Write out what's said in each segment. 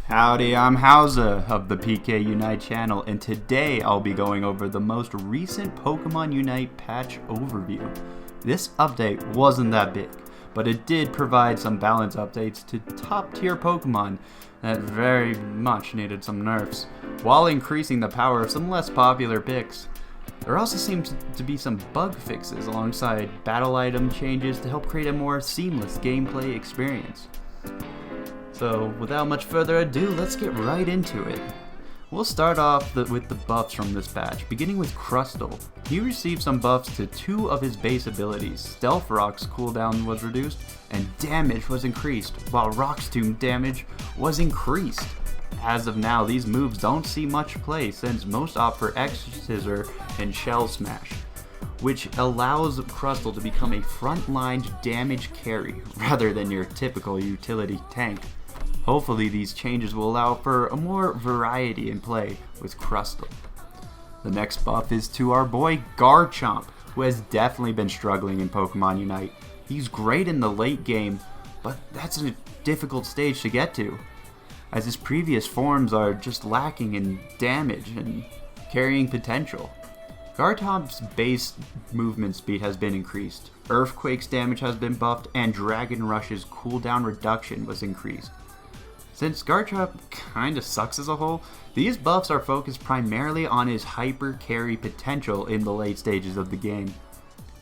Howdy, I'm Hausa of the PK Unite channel, and today I'll be going over the most recent Pokemon Unite patch overview. This update wasn't that big, but it did provide some balance updates to top tier Pokemon that very much needed some nerfs, while increasing the power of some less popular picks. There also seems to be some bug fixes alongside battle item changes to help create a more seamless gameplay experience. So without much further ado, let's get right into it. We'll start off with the buffs from this patch, beginning with Crustle. He received some buffs to two of his base abilities. Stealth Rock's cooldown was reduced, and damage was increased, while Rock's Tomb damage was increased. As of now, these moves don't see much play since most opt for X-Scissor and Shell Smash, which allows Crustle to become a frontline damage carry rather than your typical utility tank. Hopefully these changes will allow for a more variety in play with Crustle. The next buff is to our boy Garchomp, who has definitely been struggling in Pokemon Unite. He's great in the late game, but that's a difficult stage to get to, as his previous forms are just lacking in damage and carrying potential. Garchomp's base movement speed has been increased, Earthquake's damage has been buffed, and Dragon Rush's cooldown reduction was increased. Since Garchomp kinda sucks as a whole, these buffs are focused primarily on his hyper carry potential in the late stages of the game.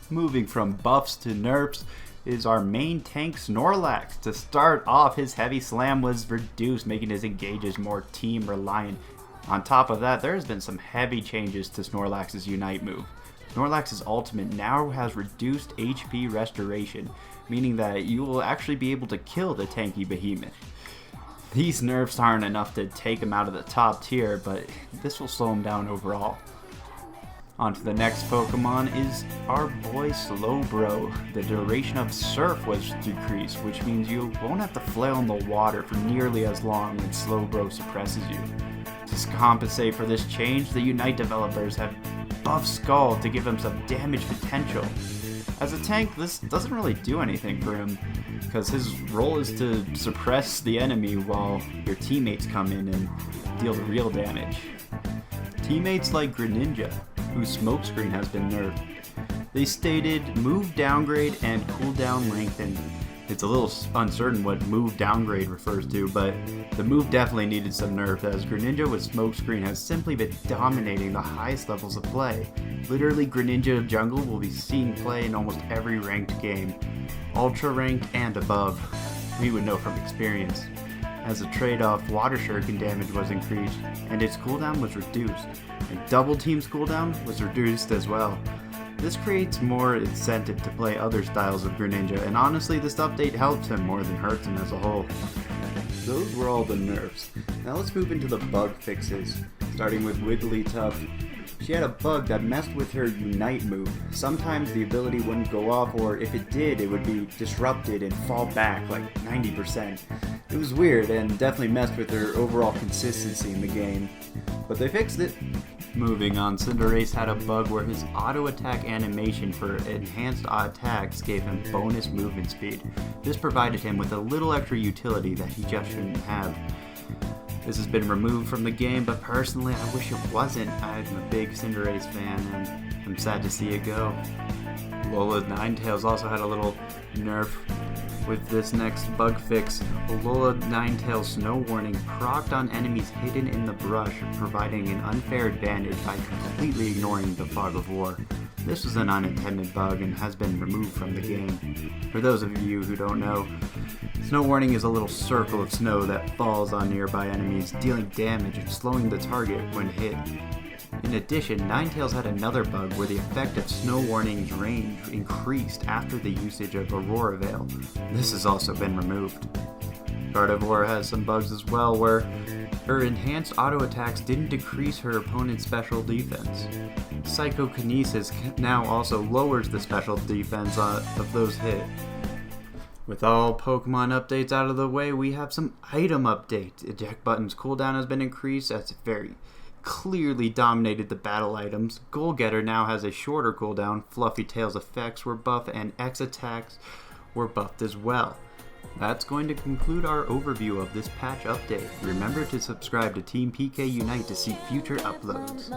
Moving from buffs to nerfs is our main tank Snorlax. To start off, his heavy slam was reduced, making his engages more team reliant. On top of that, there has been some heavy changes to Snorlax's Unite move. Snorlax's ultimate now has reduced HP restoration, meaning that you will actually be able to kill the tanky behemoth. These nerfs aren't enough to take him out of the top tier, but this will slow him down overall. On to the next Pokemon is our boy Slowbro. The duration of Surf was decreased, which means you won't have to flail in the water for nearly as long when Slowbro suppresses you. To compensate for this change, the Unite developers have buffed Skull to give him some damage potential. As a tank, this doesn't really do anything for him, because his role is to suppress the enemy while your teammates come in and deal the real damage. Teammates like Greninja, whose smokescreen has been nerfed, they stated move downgrade and cooldown lengthen. It's a little uncertain what move downgrade refers to, but the move definitely needed some nerf, as Greninja with smokescreen has simply been dominating the highest levels of play. Literally, Greninja Jungle will be seen play in almost every ranked game, ultra ranked and above. We would know from experience. As a trade-off, Water Shuriken damage was increased, and its cooldown was reduced, and Double Team's cooldown was reduced as well. This creates more incentive to play other styles of Greninja, and honestly this update helps him more than hurts him as a whole. Those were all the nerfs. Now let's move into the bug fixes, starting with Wigglytuff. She had a bug that messed with her Unite move. Sometimes the ability wouldn't go off, or if it did, it would be disrupted and fall back like 90%. It was weird and definitely messed with her overall consistency in the game, but they fixed it. Moving on, Cinderace had a bug where his auto attack animation for enhanced attacks gave him bonus movement speed. This provided him with a little extra utility that he just shouldn't have. This has been removed from the game, but personally I wish it wasn't. I'm a big Cinderace fan and I'm sad to see it go. Alola Ninetales also had a little nerf with this next bug fix. Alola Ninetales Snow Warning procced on enemies hidden in the brush, providing an unfair advantage by completely ignoring the Fog of War. This was an unintended bug and has been removed from the game. For those of you who don't know, Snow Warning is a little circle of snow that falls on nearby enemies, dealing damage and slowing the target when hit. In addition, Ninetales had another bug where the effect of Snow Warning's range increased after the usage of Aurora Veil. This has also been removed. Gardevoir has some bugs as well where her enhanced auto attacks didn't decrease her opponent's special defense. Psychokinesis now also lowers the special defense of those hit. With all Pokemon updates out of the way, we have some item updates. Eject Button's cooldown has been increased as it very clearly dominated the battle items. Goal Getter now has a shorter cooldown. Fluffy Tail's effects were buffed and X attacks were buffed as well. That's going to conclude our overview of this patch update. Remember to subscribe to Team PK Unite to see future uploads.